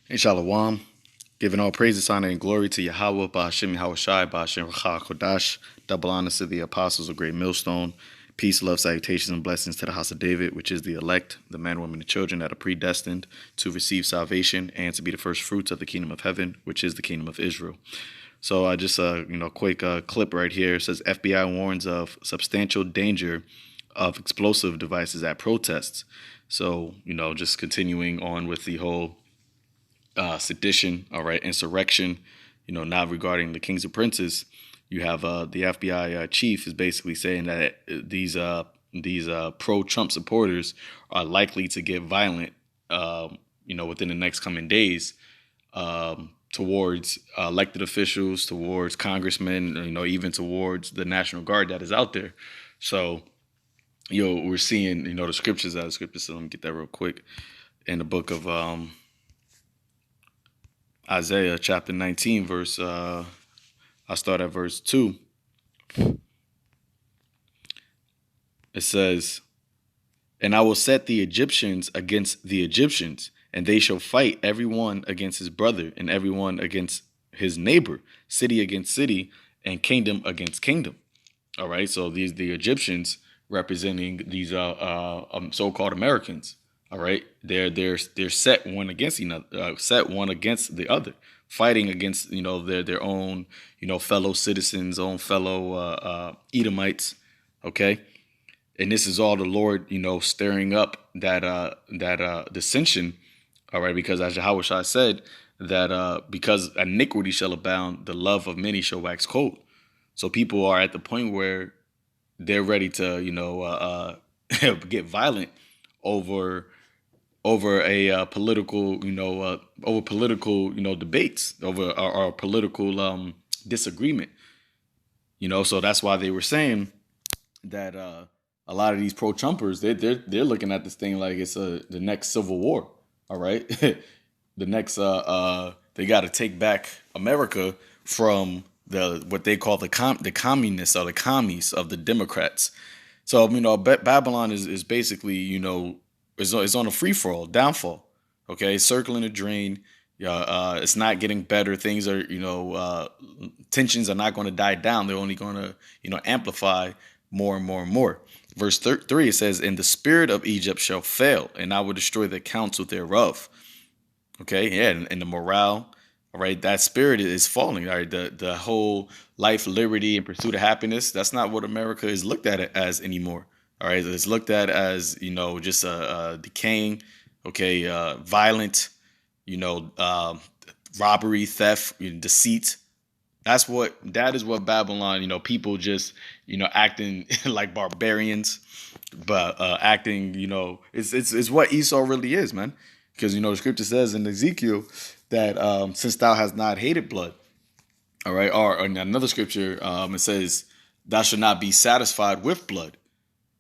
Hey, Shalom. Giving all praises, honor, and glory to Yahawah, Bahashim YAHAWASHI, Bahashim Kodash. Double honor to the apostles of Great Millstone. Peace, love, salutations, and blessings to the house of David, which is the elect, the men, women, and children that are predestined to receive salvation and to be the first fruits of the kingdom of heaven, which is the kingdom of Israel. So I just, quick clip right here. It says FBI warns of substantial danger of explosive devices at protests. So, just continuing on with the whole sedition, all right, insurrection, now regarding the kings and princes, you have the FBI chief is basically saying that these pro-Trump supporters are likely to get violent, within the next coming days, towards elected officials, towards congressmen, even towards the National Guard that is out there. So, we're seeing, the scriptures out of scripture. So let me get that real quick in the book of Isaiah chapter 19, I start at verse 2. It says, "And I will set the Egyptians against the Egyptians, and they shall fight every one against his brother, and every one against his neighbor, city against city, and kingdom against kingdom." All right, so these the Egyptians representing these so-called Americans. All right, they're set one against set one against the other, fighting against their own fellow citizens, own fellow Edomites. Okay, and this is all the Lord stirring up that dissension. All right, because as Yahawashi said that because iniquity shall abound, the love of many shall wax cold. So people are at the point where they're ready to get violent over a political over political debates over our political disagreement. So that's why they were saying that a lot of these pro-Trumpers they're looking at this thing like it's the next civil war. All right, the next they got to take back America from the what they call the communists or the commies of the Democrats. So Babylon is basically is on a free for all downfall. Okay, circling the drain. It's not getting better. Things are tensions are not going to die down. They're only going to amplify more and more and more. Verse 3 it says, "And the spirit of Egypt shall fail, and I will destroy the counsel thereof." Okay, yeah, and the morale, all right, that spirit is falling. All right, the whole life, liberty, and pursuit of happiness. That's not what America is looked at as anymore. All right, it's looked at as just a decaying, okay, violent, robbery, theft, deceit. That is what Babylon. People just acting like barbarians, but acting. It's what Esau really is, man. Because the scripture says in Ezekiel that since thou hast not hated blood, all right, or in another scripture it says thou shalt not be satisfied with blood.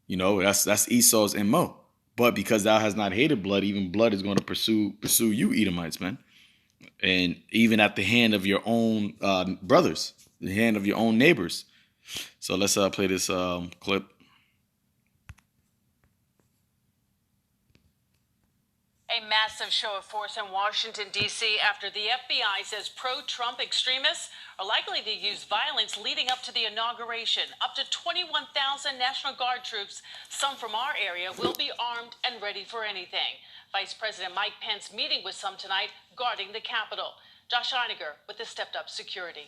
That's Esau's MO. But because thou hast not hated blood, even blood is going to pursue you, Edomites, man. And even at the hand of your own brothers, the hand of your own neighbors. So let's play this clip. A massive show of force in Washington, D.C. after the FBI says pro-Trump extremists are likely to use violence leading up to the inauguration. Up to 21,000 National Guard troops, some from our area, will be armed and ready for anything. Vice President Mike Pence meeting with some tonight, guarding the Capitol. Josh Einiger with the stepped-up security.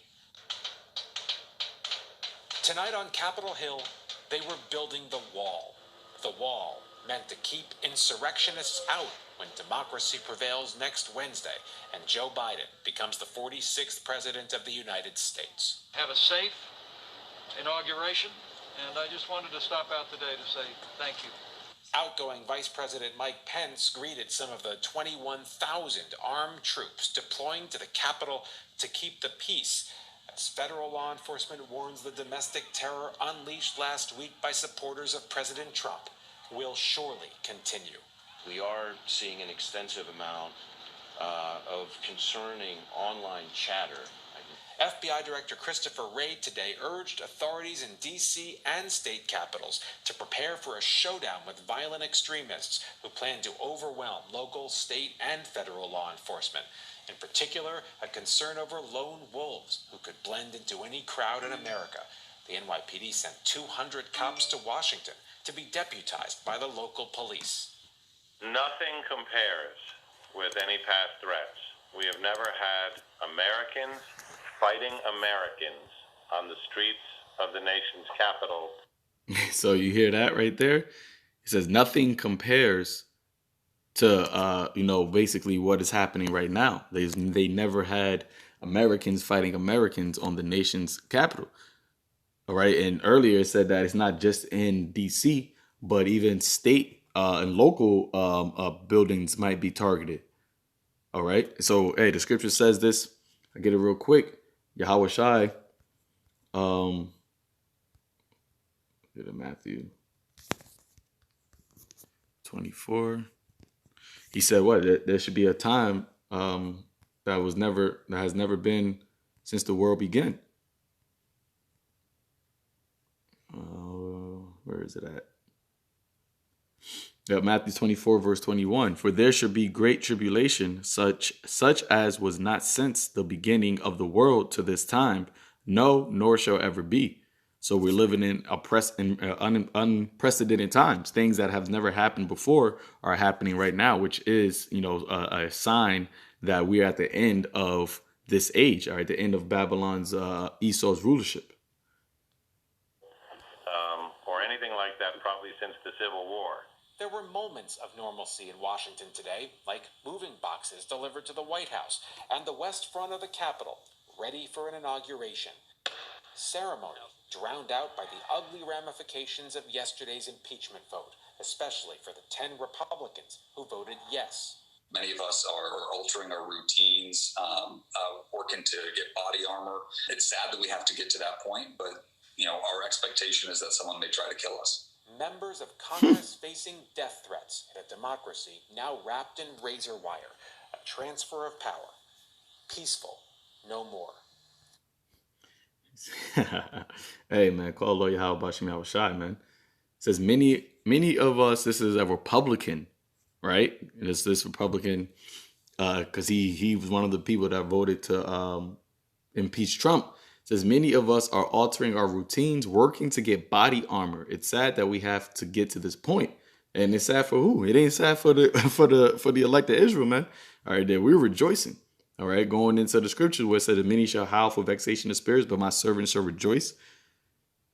Tonight on Capitol Hill, they were building the wall. The wall meant to keep insurrectionists out when democracy prevails next Wednesday and Joe Biden becomes the 46th president of the United States. Have a safe inauguration, and I just wanted to stop out today to say thank you. Outgoing Vice President Mike Pence greeted some of the 21,000 armed troops deploying to the Capitol to keep the peace, as federal law enforcement warns the domestic terror unleashed last week by supporters of President Trump will surely continue. We are seeing an extensive amount of concerning online chatter. FBI Director Christopher Wray today urged authorities in D.C. and state capitals to prepare for a showdown with violent extremists who plan to overwhelm local, state, and federal law enforcement. In particular, a concern over lone wolves who could blend into any crowd in America. The NYPD sent 200 cops to Washington to be deputized by the local police. Nothing compares with any past threats. We have never had Americans fighting Americans on the streets of the nation's capital. So you hear that right there? It says nothing compares to basically what is happening right now. They never had Americans fighting Americans on the nation's capital. All right, and earlier it said that it's not just in D.C., but even state and local buildings might be targeted. All right, so hey, the scripture says this. I get it real quick. YAHAWASHI, get it, Matthew 24. He said, "What? There should be a time that has never been since the world began." Where is it at? Matthew 24, verse 21. For there shall be great tribulation, such as was not since the beginning of the world to this time, no, nor shall ever be. So we're living in unprecedented times. Things that have never happened before are happening right now, which is, a sign that we're at the end of this age, all right, the end of Babylon's Esau's rulership. Or anything like that, probably since the Civil War. There were moments of normalcy in Washington today, like moving boxes delivered to the White House and the west front of the Capitol, ready for an inauguration. Ceremony drowned out by the ugly ramifications of yesterday's impeachment vote, especially for the 10 Republicans who voted yes. Many of us are altering our routines, working to get body armor. It's sad that we have to get to that point, but our expectation is that someone may try to kill us. Members of Congress facing death threats in a democracy now wrapped in razor wire. A transfer of power. Peaceful, no more. Hey, man, call Lord YAHAWASHI, man. It says many of us, this is a Republican, right? This Republican, because he was one of the people that voted to impeach Trump. It says many of us are altering our routines, working to get body armor. It's sad that we have to get to this point, and it's sad for who? It ain't sad for the for the elect of Israel, man. All right, there we're rejoicing. All right, going into the scriptures where it says, "Many shall howl for vexation of spirits, but my servants shall rejoice."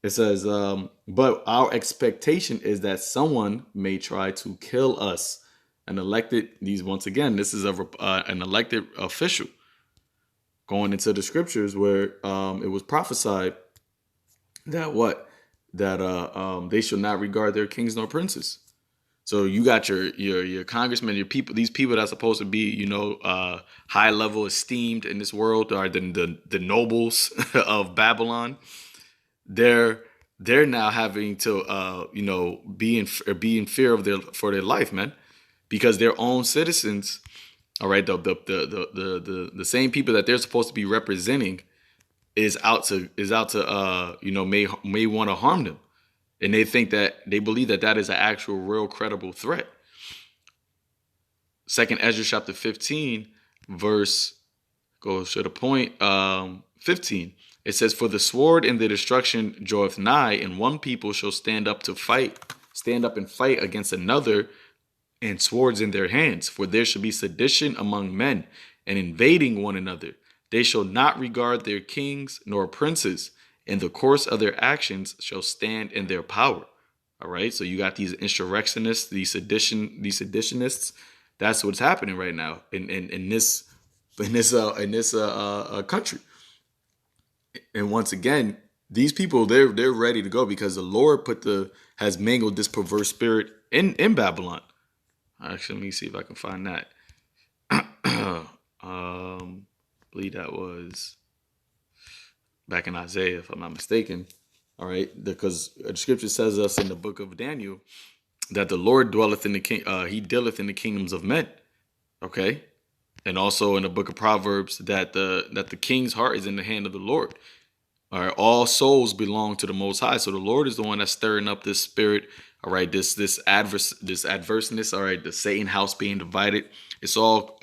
It says, "But our expectation is that someone may try to kill us." An elected, once again, this is an elected official. Going into the scriptures where it was prophesied that they shall not regard their kings nor princes. So you got your congressmen, your people, these people that's supposed to be, high level esteemed in this world, are the nobles of Babylon. They're now having to be in fear for their life, man, because their own citizens. All right, the same people that they're supposed to be representing is out to may want to harm them, and they believe that is an actual, real, credible threat. Second Ezra chapter 15, verse goes to the point 15. It says, "For the sword and the destruction draweth nigh, and one people shall stand up and fight against another, and swords in their hands. For there shall be sedition among men, and invading one another. They shall not regard their kings nor princes, and the course of their actions shall stand in their power." All right, so you got these insurrectionists, these seditionists. That's what's happening right now in this country. And once again, these people they're ready to go because the Lord has mangled this perverse spirit in Babylon. Actually, let me see if I can find that. I believe that was back in Isaiah, if I'm not mistaken. All right, because the scripture says us in the book of Daniel that the Lord dwelleth in the king. He dealeth in the kingdoms of men. Okay, And also in the book of Proverbs that the king's heart is in the hand of the Lord. All right, all souls belong to the Most High. So the Lord is the one that's stirring up this spirit. All right, this adverseness. All right, the Satan house being divided. It's all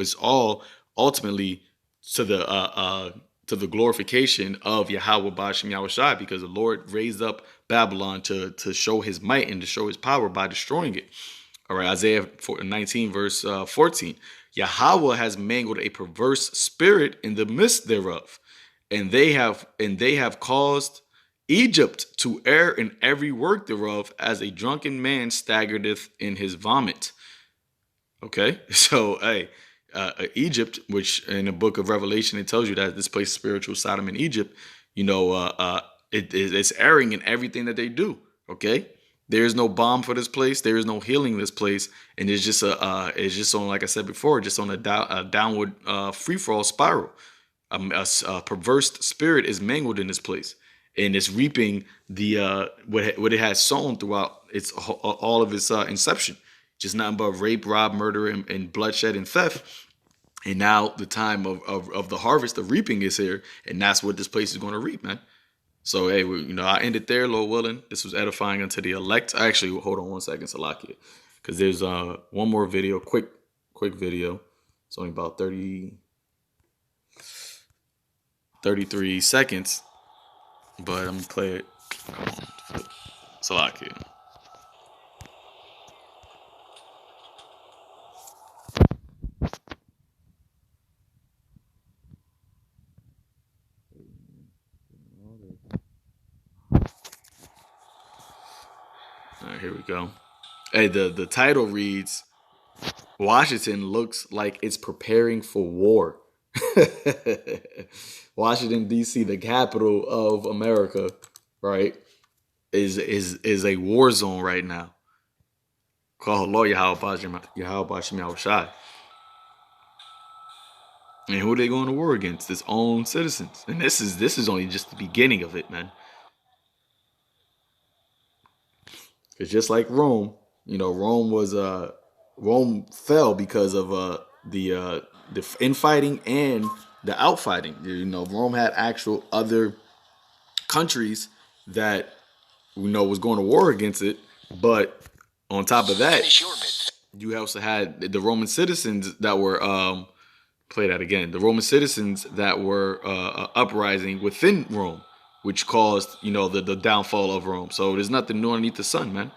ultimately to the glorification of Yahweh Bashem Yahawashi, because the Lord raised up Babylon to show His might and to show His power by destroying it. All right, Isaiah 19 verse 14. Yahweh has mangled a perverse spirit in the midst thereof. And they have caused Egypt to err in every work thereof, as a drunken man staggereth in his vomit. Okay, so hey, Egypt, which in the book of Revelation it tells you that this place is spiritual Sodom and Egypt, it's erring in everything that they do. Okay, there is no balm for this place. There is no healing this place, and it's just on, like I said before, just on a downward free fall spiral. A perverse spirit is mangled in this place, and it's reaping the what it has sown throughout its all of its inception. Just nothing but rape, rob, murder, and bloodshed and theft. And now the time of the harvest of reaping is here, and that's what this place is going to reap, man. So hey, I end it there, Lord willing. This was edifying unto the elect. Actually, hold on one second, Salakia, because there's one more video, quick video. It's only about 33 seconds, but I'm gonna play it. Salakia. All right, here we go. Hey, the title reads, Washington looks like it's preparing for war. Washington, D.C., the capital of America, right, is a war zone right now. Call Allah Yahawah Yahawashi. And who are they going to war against? Its own citizens. And this is only just the beginning of it, man. It's just like Rome. Rome fell because of the infighting and the outfighting. Rome had actual other countries that was going to war against it, but on top of that, you also had the Roman citizens that were the Roman citizens that were uprising within Rome, which caused the downfall of Rome. So there's nothing new underneath the sun, man.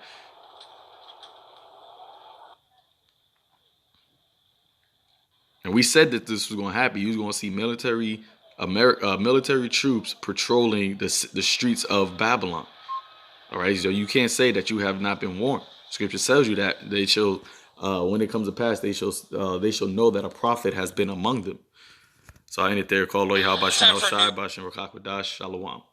And we said that this was going to happen. You was going to see military troops patrolling the streets of Babylon. All right, so you can't say that you have not been warned. Scripture tells you that they shall, when it comes to pass, they shall know that a prophet has been among them. So I end it there. Call Lo Yahawah Bashem Al Shai Bashem Rakak Wadash Shalom.